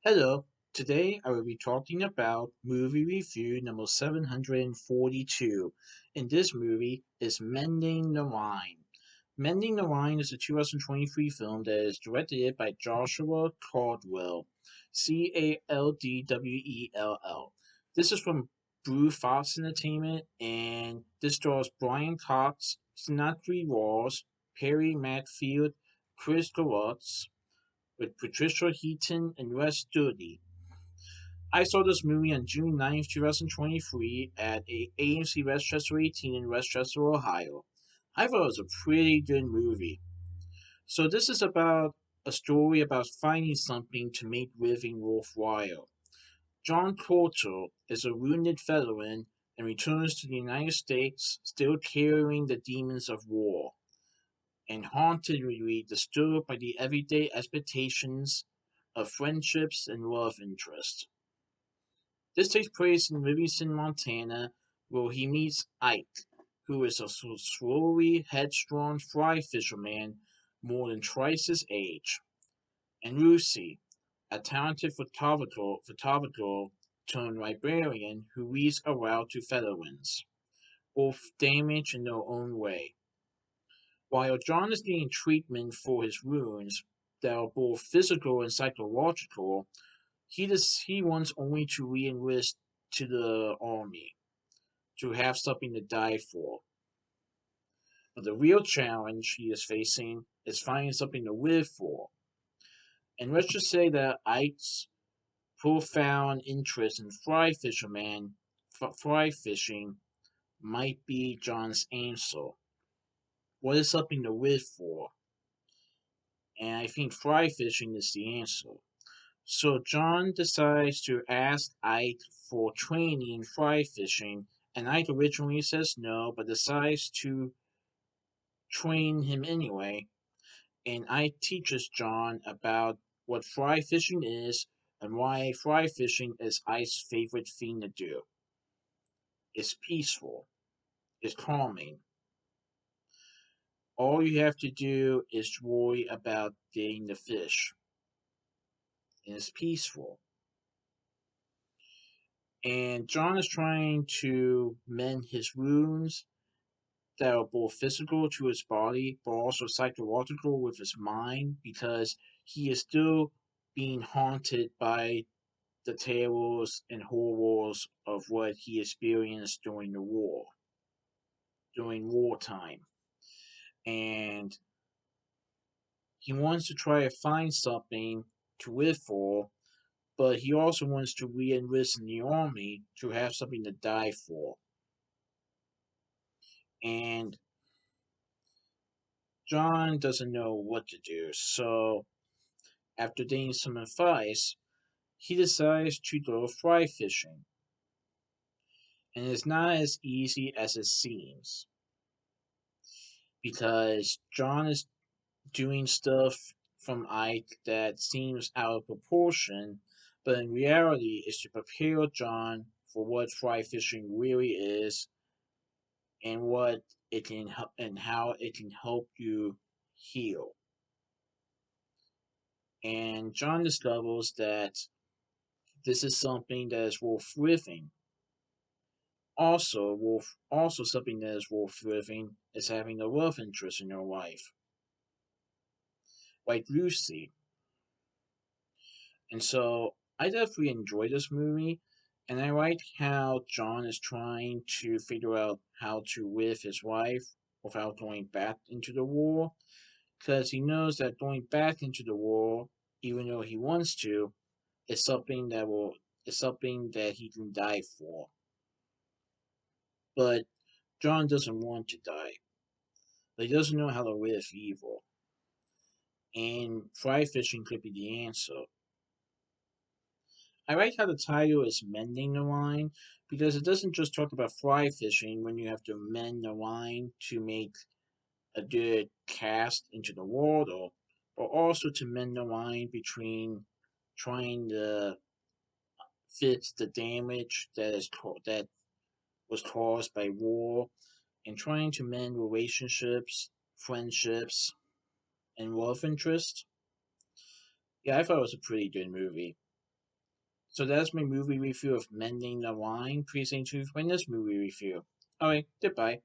Hello, today I will be talking about movie review number 742. And this movie is Mending the Line. Mending the Line is a 2023 film that is directed by Joshua Caldwell, Caldwell. This is from Blue Fox Entertainment, and this stars Brian Cox, Sinatra Ross, Perry Macfield, Chris Garotz, with Patricia Heaton and Wes Studi. I saw this movie on June 9th, 2023 at AMC West Chester 18 in West Chester, Ohio. I thought it was a pretty good movie. So this is about a story about finding something to make living worthwhile. John Coulter is a wounded veteran and returns to the United States still carrying the demons of war and hauntedly disturbed by the everyday expectations of friendships and love interest. This takes place in Livingston, Montana, where he meets Ike, who is a slowly headstrong fly fisherman more than twice his age, and Lucy, a talented photographer turned librarian who reads aloud to veterans, both damaged in their own way. While John is getting treatment for his wounds that are both physical and psychological, he wants only to re-enlist to the army, to have something to die for. But the real challenge he is facing is finding something to live for. And let's just say that Ike's profound interest in fly fishing might be John's answer. What is something to live for? And I think fly fishing is the answer. So John decides to ask Ike for training in fly fishing, and Ike originally says no, but decides to train him anyway. And Ike teaches John about what fly fishing is and why fly fishing is Ike's favorite thing to do. It's peaceful, it's calming. All you have to do is worry about getting the fish, and it's peaceful. And John is trying to mend his wounds that are both physical to his body, but also psychological with his mind, because he is still being haunted by the terrors and horrors of what he experienced during the war, during wartime. And he wants to try to find something to live for, but he also wants to re enlist in the army to have something to die for. And John doesn't know what to do, so after getting some advice, he decides to go fly fishing. And it's not as easy as it seems, because John is doing stuff from Ike that seems out of proportion, but in reality is to prepare John for what fly fishing really is and what it can and how it can help you heal. And John discovers that this is something that is worth living. Also something that is worth living is having a love interest in your life, like Lucy. And so I definitely enjoy this movie, and I like how John is trying to figure out how to live his life without going back into the war, because he knows that going back into the war, even though he wants to, is something that he can die for. But John doesn't want to die. But he doesn't know how to live evil. And fly fishing could be the answer. I like how the title is Mending the Line, because it doesn't just talk about fly fishing when you have to mend the line to make a good cast into the water, but also to mend the line between trying to fix the damage that was caused by war and trying to mend relationships, friendships, and love interest. Yeah, I thought it was a pretty good movie. So that's my movie review of Mending the Line. Please stay tuned for my next movie review. Alright, goodbye.